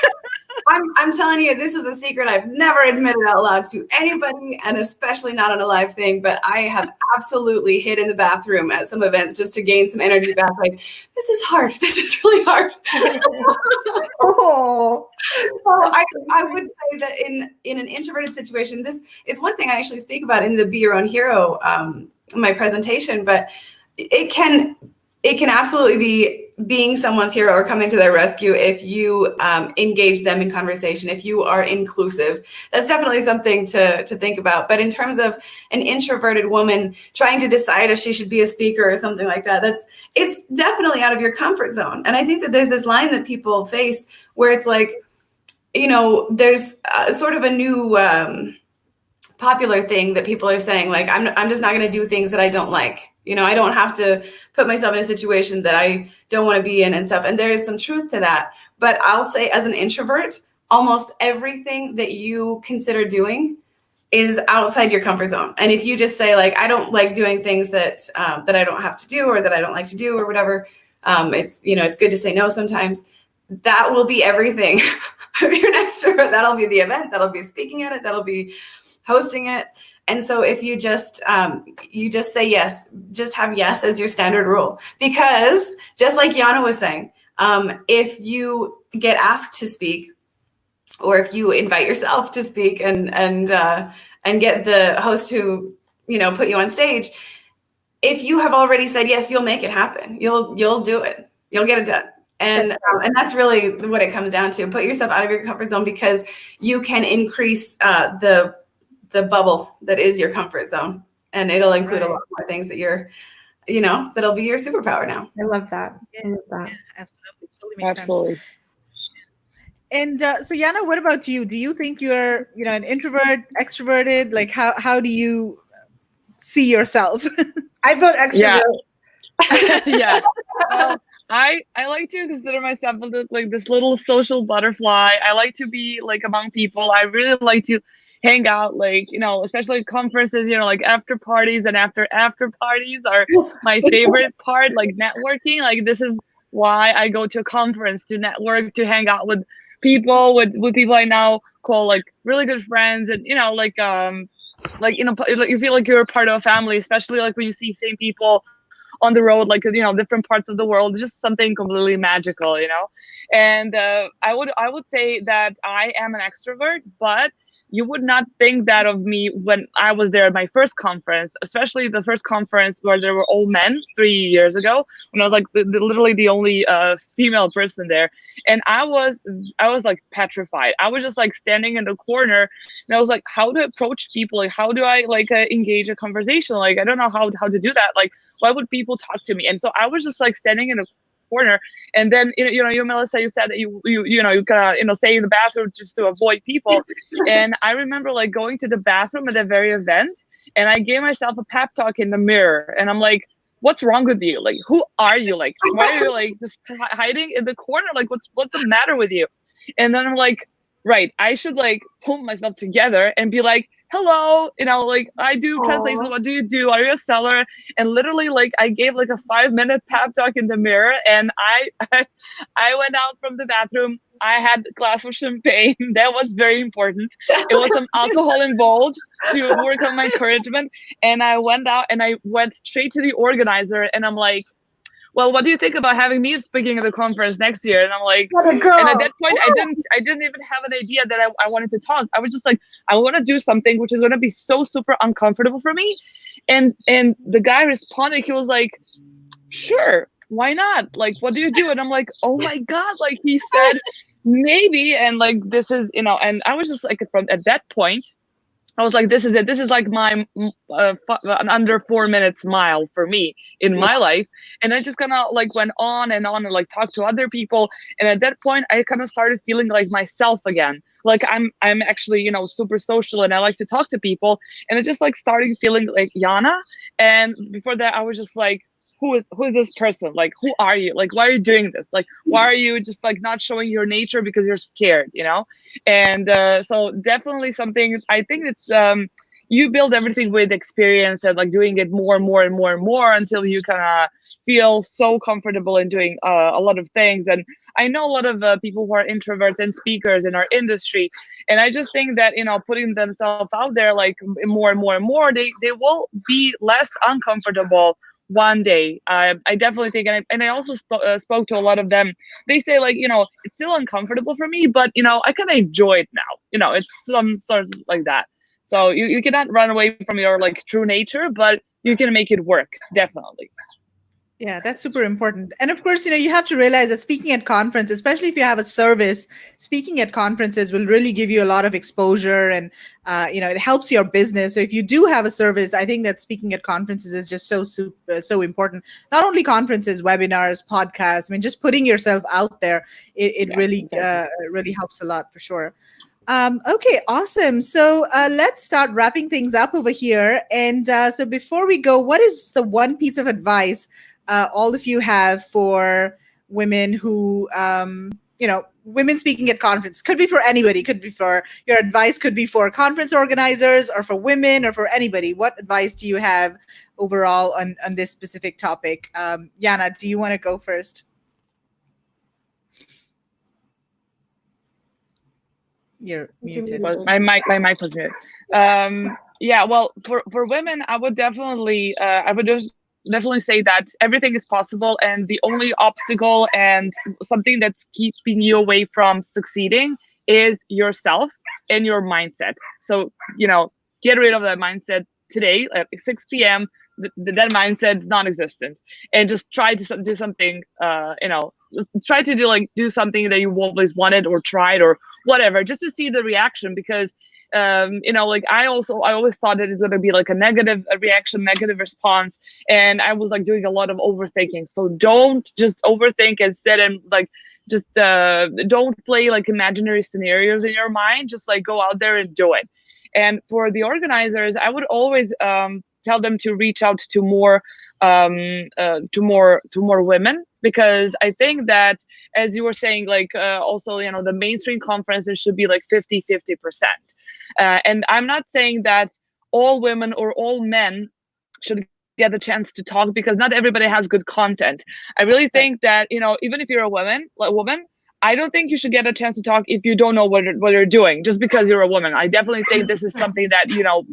I'm telling you, this is a secret I've never admitted out loud to anybody, and especially not on a live thing, but I have absolutely hid in the bathroom at some events just to gain some energy back. Like, this is hard. This is really hard. Oh. So I would say that in an introverted situation, this is one thing I actually speak about in the Be Your Own Hero, my presentation, but it can absolutely be being someone's hero or coming to their rescue if you engage them in conversation, if you are inclusive. That's definitely something to think about. But in terms of an introverted woman trying to decide if she should be a speaker or something like that, it's definitely out of your comfort zone. And I think that there's this line that people face where it's like, there's sort of a new popular thing that people are saying, like, I'm just not going to do things that I don't like. I don't have to put myself in a situation that I don't want to be in and stuff. And there is some truth to that. But I'll say, as an introvert, almost everything that you consider doing is outside your comfort zone. And if you just say, like, I don't like doing things that that I don't have to do or that I don't like to do or whatever, it's good to say no sometimes. That will be everything. If you're an extrovert, that'll be the event. That'll be speaking at it. That'll be hosting it. And so if you just say yes, just have yes as your standard rule. Because just like Jana was saying, if you get asked to speak, or if you invite yourself to speak and get the host who put you on stage, if you have already said yes, you'll make it happen. You'll do it. You'll get it done. And that's really what it comes down to. Put yourself out of your comfort zone, because you can increase the bubble that is your comfort zone, and it'll include a lot more things that that'll be your superpower now. I love that. Yeah, absolutely. Totally makes sense. And so Jana, what about you? Do you think you're, an introvert, extroverted? Like how do you see yourself? I vote extrovert. Yeah. Well, I like to consider myself like this little social butterfly. I like to be like among people. I really like to hang out, like, especially conferences, like after parties and after parties are my favorite part, like networking. Like, this is why I go to a conference, to network, to hang out with people, with people I now call like really good friends. And, you feel like you're a part of a family, especially like when you see same people on the road, like, different parts of the world. It's just something completely magical, And I would say that I am an extrovert, but you would not think that of me when I was there at my first conference, especially the first conference where there were all men 3 years ago, when I was like literally the only female person there. And I was like petrified. I was just like standing in the corner, and I was like, how to approach people? Like, how do I engage a conversation? Like, I don't know how to do that. Like, why would people talk to me? And so I was just like standing in a corner. And then you, Melissa, you said that you kind of stay in the bathroom just to avoid people. And I remember like going to the bathroom at that very event, and I gave myself a pep talk in the mirror, and I'm like, what's wrong with you? Like, who are you? Like, why are you like just hiding in the corner? Like, what's the matter with you? And then I'm like, right, I should like pull myself together and be like, hello, like, I do translations. What do you do? Are you a seller? And literally, like, I gave like a 5-minute pep talk in the mirror, and I went out from the bathroom. I had a glass of champagne. That was very important. It was some alcohol involved to work on my encouragement. And I went out and I went straight to the organizer, and I'm like, well, what do you think about having me speaking at the conference next year? And I'm like, and at that point, I didn't even have an idea that I wanted to talk. I was just like, I want to do something which is going to be so super uncomfortable for me. And the guy responded, he was like, sure, why not? Like, what do you do? And I'm like, oh my God, like, he said, maybe. And like, this is, and I was just like, at that point, I was like, this is it. This is like my an under 4 minutes mile for me in my life. And I just kind of like went on and like talked to other people. And at that point, I kind of started feeling like myself again. Like I'm actually, you know, super social and I like to talk to people. And it just like started feeling like Jana. And before that, I was just like, who is this person? Like, who are you? Like, why are you doing this? Like, why are you just like not showing your nature because you're scared, you know? And so definitely something, I think it's, you build everything with experience and like doing it more and more and more and more until you kind of feel so comfortable in doing a lot of things. And I know a lot of people who are introverts and speakers in our industry. And I just think that, you know, putting themselves out there like more and more and more, they will be less uncomfortable one day. I definitely think, and I also spoke to a lot of them. They say like, you know, it's still uncomfortable for me, but you know, I kind of enjoy it now. You know, it's some sort of like that. So you cannot run away from your like true nature, but you can make it work, definitely. Yeah, that's super important. And of course, you know, you have to realize that speaking at conference, especially if you have a service, speaking at conferences will really give you a lot of exposure and, you know, it helps your business. So if you do have a service, I think that speaking at conferences is just so important. Not only conferences, webinars, podcasts, I mean, just putting yourself out there, it really, really helps a lot for sure. Okay, awesome. So let's start wrapping things up over here. And so before we go, what is the one piece of advice all of you have for women who, you know, women speaking at conference? Could be for anybody. Could be for your advice. Could be for conference organizers or for women or for anybody. What advice do you have overall on this specific topic? Jana, do you want to go first? You're muted. Well, my mic was muted. Yeah, well, for women, I would definitely say that everything is possible, and the only obstacle and something that's keeping you away from succeeding is yourself and your mindset. So, you know, get rid of that mindset today at 6 p.m. That mindset is non-existent, and just try to do something. You know, try to do something that you always wanted or tried or whatever, just to see the reaction. Because you know, like I always thought that it's going to be like a negative reaction, negative response, and I was like doing a lot of overthinking. So don't just overthink and sit and like just don't play like imaginary scenarios in your mind. Just like go out there and do it. And for the organizers, I would always tell them to reach out to more women, because I think that, as you were saying, like also, you know, the mainstream conferences should be like 50-50%. And I'm not saying that all women or all men should get the chance to talk, because not everybody has good content. I really think that, you know, even if you're a woman, I don't think you should get a chance to talk if you don't know what you're doing, just because you're a woman. I definitely think this is something that, you know,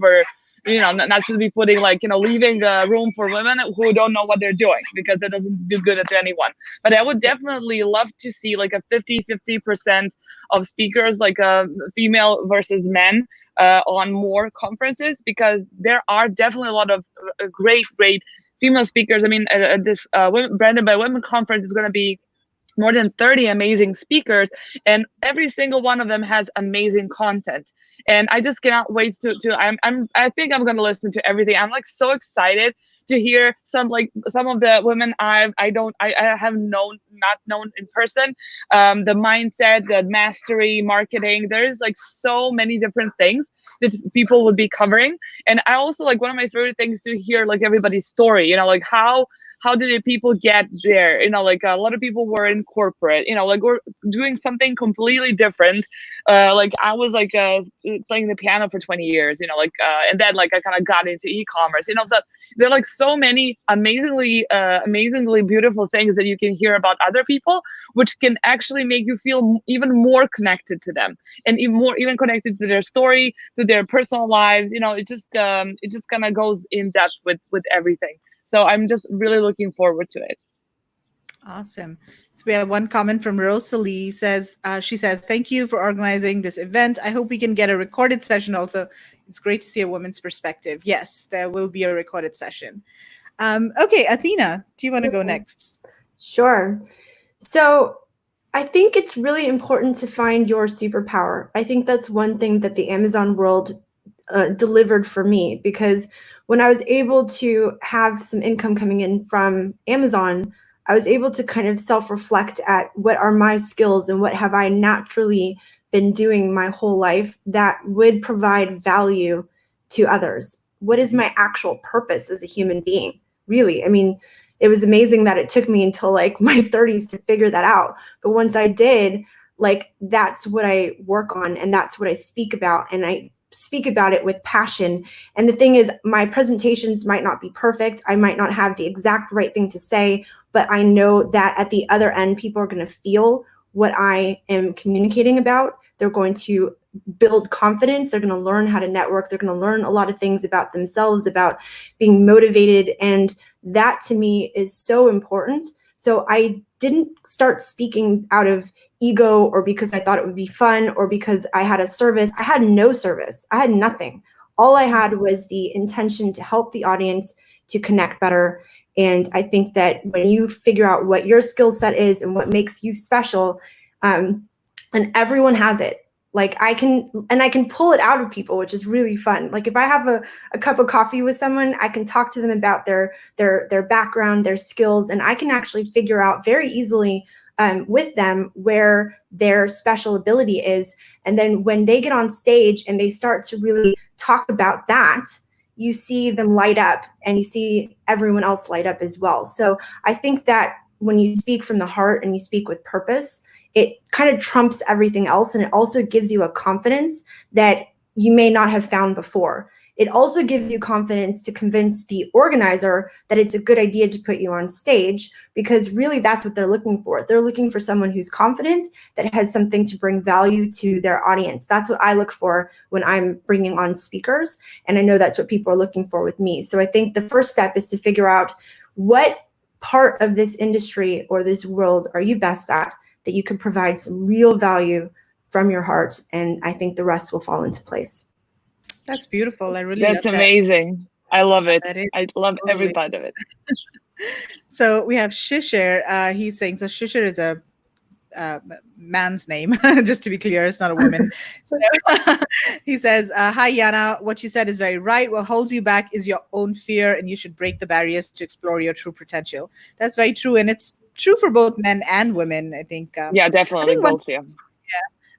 not should be putting like, you know, leaving room for women who don't know what they're doing, because that doesn't do good to anyone. But I would definitely love to see like a 50% of speakers, like female versus men on more conferences, because there are definitely a lot of great female speakers. I mean, this Branded by Women conference is going to be more than 30 amazing speakers, and every single one of them has amazing content. And I just cannot wait I think I'm going to listen to everything. I'm like so excited to hear some of the women I have not known in person, the mindset, the mastery, marketing. There's like so many different things that people would be covering. And I also like, one of my favorite things to hear like everybody's story, you know, like how did people get there? You know, like a lot of people were in corporate, you know, like we're doing something completely different. Like I was like playing the piano for 20 years, you know, like and then like I kind of got into e-commerce, you know. So there are like so many amazingly beautiful things that you can hear about other people, which can actually make you feel even more connected to them, and even connected to their story, to their personal lives. You know, it just kind of goes in depth with everything. So I'm just really looking forward to it. Awesome. So we have one comment from Rosalie. She says, thank you for organizing this event. I hope we can get a recorded session also. It's great to see a woman's perspective. Yes, there will be a recorded session. Okay, Athena, do you want to go next? Sure. So I think it's really important to find your superpower. I think that's one thing that the Amazon world delivered for me, because when I was able to have some income coming in from Amazon, I was able to kind of self-reflect at what are my skills and what have I naturally been doing my whole life that would provide value to others. What is my actual purpose as a human being? Really, I mean, it was amazing that it took me until like my 30s to figure that out. But once I did, like, that's what I work on, and that's what I speak about, and I speak about it with passion. And the thing is, my presentations might not be perfect. I might not have the exact right thing to say, but I know that at the other end, people are going to feel what I am communicating about. They're going to build confidence. They're going to learn how to network. They're going to learn a lot of things about themselves, about being motivated. And that to me is so important. So I didn't start speaking out of ego or because I thought it would be fun or because I had a service. I had no service. I had nothing. All I had was the intention to help the audience to connect better. And I think that when you figure out what your skill set is and what makes you special, and everyone has it, like I can pull it out of people, which is really fun. Like if I have a cup of coffee with someone, I can talk to them about their background, their skills, and I can actually figure out very easily with them where their special ability is. And then when they get on stage and they start to really talk about that, you see them light up and you see everyone else light up as well. So I think that when you speak from the heart and you speak with purpose, it kind of trumps everything else. And it also gives you a confidence that you may not have found before. It also gives you confidence to convince the organizer that it's a good idea to put you on stage, because really that's what they're looking for. They're looking for someone who's confident, that has something to bring value to their audience. That's what I look for when I'm bringing on speakers. And I know that's what people are looking for with me. So I think the first step is to figure out what part of this industry or this world are you best at, that you can provide some real value from your heart. And I think the rest will fall into place. That's beautiful. I really That's love that. amazing. I love it. That is I love every totally. part of it. So we have Shishir. He's saying, so Shishir is a man's name, just to be clear, it's not a woman. So he says, hi, Jana. What you said is very right. What holds you back is your own fear, and you should break the barriers to explore your true potential. That's very true. And it's true for both men and women, I think. Yeah, definitely both, yeah.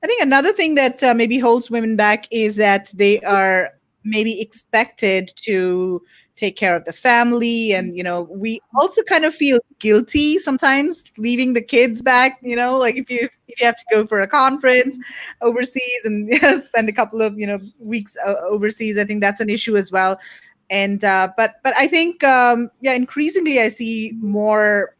I think another thing that maybe holds women back is that they are maybe expected to take care of the family. And, we also kind of feel guilty sometimes leaving the kids back, like if you have to go for a conference overseas and spend a couple of, weeks overseas, I think that's an issue as well. And but I think, increasingly I see more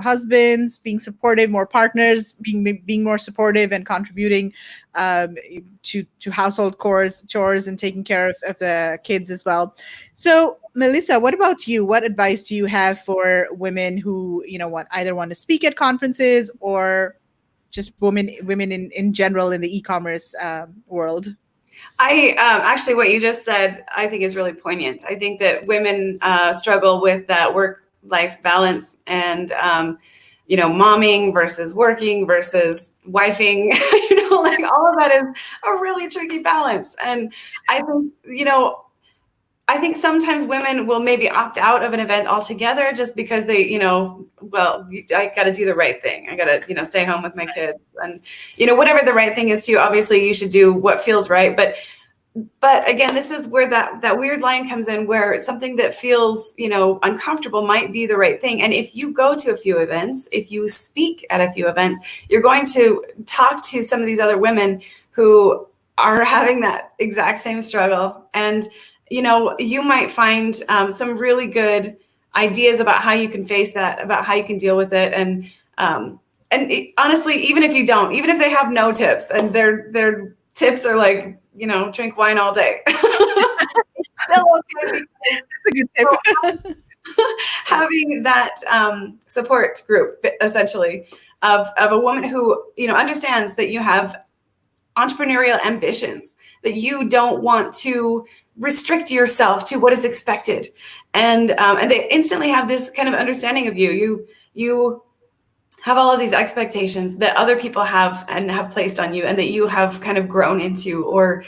husbands being supportive, more partners being more supportive and contributing to household chores and taking care of the kids as well. So Melissa, what about you? What advice do you have for women who either want to speak at conferences or just women in general in the e-commerce world? I actually, what you just said, I think is really poignant. I think that women struggle with that work-life balance and, momming versus working versus wifing, like all of that is a really tricky balance. And I think, I think sometimes women will maybe opt out of an event altogether just because they, I got to do the right thing. I got to, stay home with my kids and, whatever the right thing is to you, obviously you should do what feels right. But again, this is where that weird line comes in, where something that feels, uncomfortable might be the right thing. And if you go to a few events, if you speak at a few events, you're going to talk to some of these other women who are having that exact same struggle. And, you might find some really good ideas about how you can face that, about how you can deal with it. And honestly, even if you don't, even if they have no tips and their tips are like, drink wine all day. It's still okay, because that's a good tip. Having that support group, essentially, of a woman who, understands that you have entrepreneurial ambitions, that you don't want to restrict yourself to what is expected. And they instantly have this kind of understanding of you. You have all of these expectations that other people have and have placed on you and that you have kind of grown into or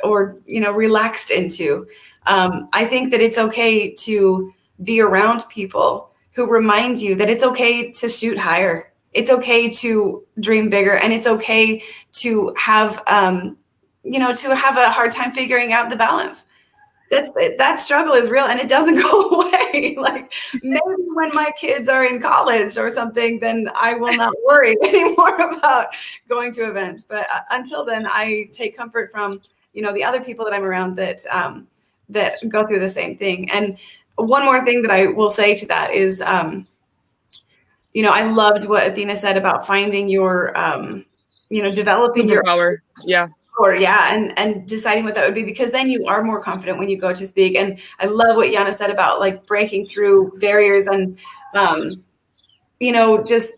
relaxed into. I think that it's okay to be around people who remind you that it's okay to shoot higher. It's okay to dream bigger, and it's okay to have, to have a hard time figuring out the balance. That struggle is real, and it doesn't go away. Like, maybe when my kids are in college or something, then I will not worry anymore about going to events. But until then, I take comfort from, the other people that I'm around that go through the same thing. And one more thing that I will say to that is, I loved what Athena said about finding your, developing your superpower. Yeah. And deciding what that would be, because then you are more confident when you go to speak. And I love what Jana said about like breaking through barriers and, just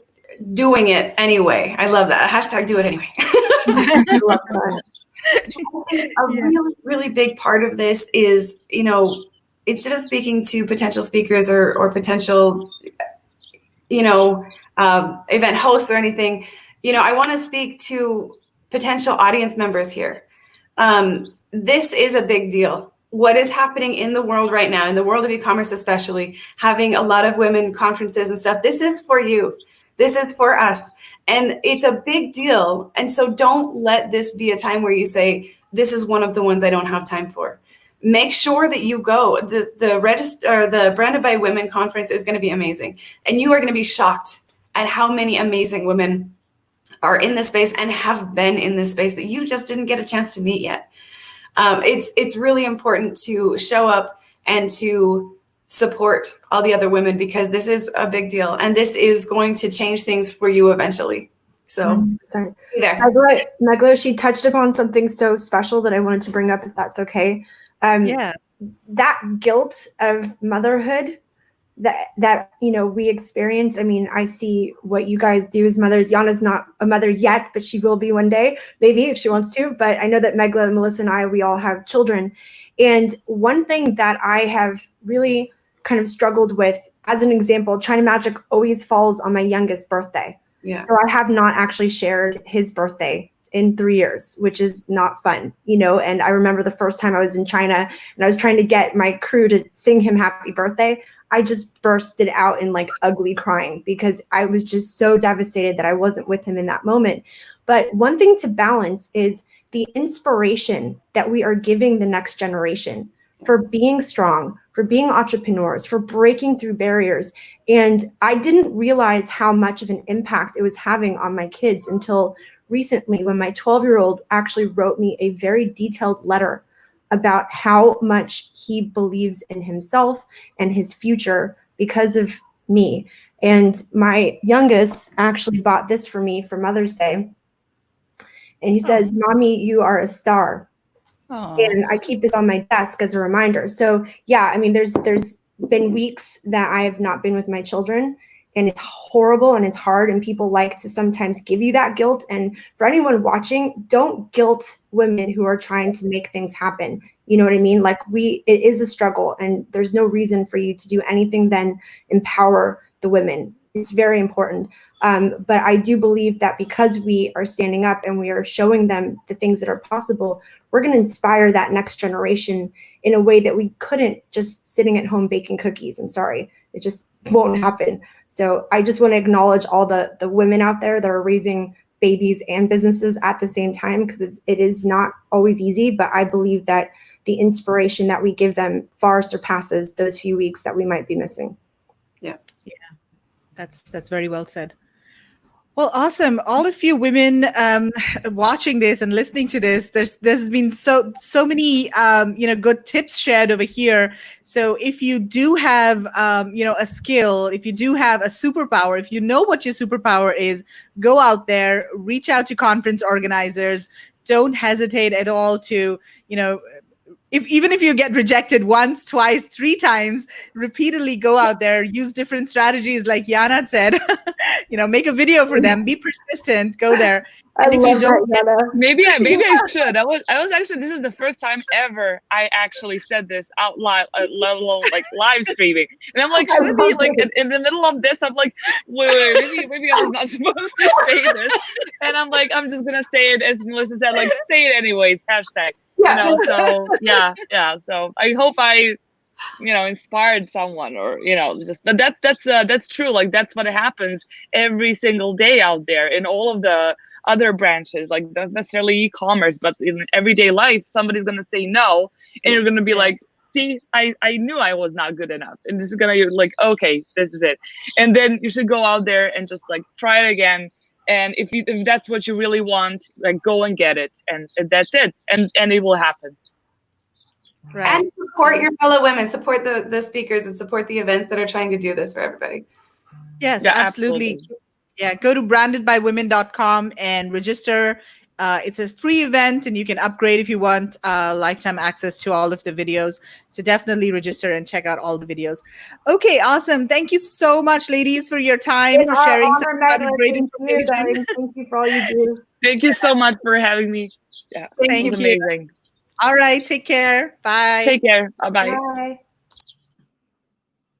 doing it anyway. I love that. Hashtag do it anyway. I love that. A really, really big part of this is, instead of speaking to potential speakers or potential, event hosts or anything, I want to speak to potential audience members here. This is a big deal. What is happening in the world right now, in the world of e-commerce especially, having a lot of women conferences and stuff, this is for you. This is for us. And it's a big deal. And so don't let this be a time where you say, this is one of the ones I don't have time for. Make sure that you go. The Branded by Women conference is going to be amazing. And you are going to be shocked at how many amazing women are in this space and have been in this space that you just didn't get a chance to meet yet. It's really important to show up and to support all the other women, because this is a big deal and this is going to change things for you eventually. So there. Meghla, she touched upon something so special that I wanted to bring up, if that's okay. That guilt of motherhood that we experience. I mean, I see what you guys do as mothers. Jana's not a mother yet, but she will be one day, maybe, if she wants to. But I know that Meghla, Melissa, and we all have children. And one thing that I have really kind of struggled with, as an example, China Magic always falls on my youngest birthday. Yeah. So I have not actually shared his birthday in 3 years, which is not fun, and I remember the first time I was in China and I was trying to get my crew to sing him happy birthday. I just bursted out in like ugly crying because I was just so devastated that I wasn't with him in that moment. But one thing to balance is the inspiration that we are giving the next generation for being strong, for being entrepreneurs, for breaking through barriers. And I didn't realize how much of an impact it was having on my kids until recently, when my 12-year-old actually wrote me a very detailed letter about how much he believes in himself and his future because of me. And my youngest actually bought this for me for Mother's Day. And he says, "Mommy, you are a star." Aww. And I keep this on my desk as a reminder. So yeah, I mean, there's been weeks that I have not been with my children, and it's horrible and it's hard, and people like to sometimes give you that guilt. And for anyone watching, don't guilt women who are trying to make things happen. You know what I mean? Like, it is a struggle, and there's no reason for you to do anything than empower the women. It's very important. But I do believe that because we are standing up and we are showing them the things that are possible, we're going to inspire that next generation in a way that we couldn't just sitting at home baking cookies. I'm sorry. It just won't happen. So I just want to acknowledge all the women out there that are raising babies and businesses at the same time, because it is not always easy, but I believe that the inspiration that we give them far surpasses those few weeks that we might be missing. Yeah. That's very well said. Well, awesome. All of you women watching this and listening to this, there's been so many good tips shared over here. So if you do have a skill, if you do have a superpower, if you know what your superpower is, go out there, reach out to conference organizers. Don't hesitate at all to even if you get rejected once, twice, 3 times, repeatedly go out there, use different strategies like Jana said, make a video for them, be persistent, go there. And if you don't, maybe I should. I was actually, this is the first time ever I actually said this out loud, let alone like live streaming. And I'm like, should I be like in the middle of this? I'm like, wait, maybe I was not supposed to say this. And I'm like, I'm just gonna say it as Melissa said, like, say it anyways, hashtag. So yeah. So I hope I, inspired someone, or just that's true. Like that's what happens every single day out there in all of the other branches. Like not necessarily e-commerce, but in everyday life, somebody's gonna say no, and you're gonna be like, see, I knew I was not good enough, and this is gonna, you're like, okay, this is it, and then you should go out there and just like try it again. And if that's what you really want, like go and get it, and that's it, and it will happen. Right. And support your fellow women, support the speakers, and support the events that are trying to do this for everybody. Yes, absolutely. Yeah, go to brandedbywomen.com and register. It's a free event, and you can upgrade if you want lifetime access to all of the videos. So definitely register and check out all the videos. Okay, awesome. Thank you so much, ladies, for your time, for sharing such great information. Thank you for all you do. Thank you so much for having me. Yeah, Thank you. Amazing. All right, take care. Bye. Take care. Bye-bye. Bye.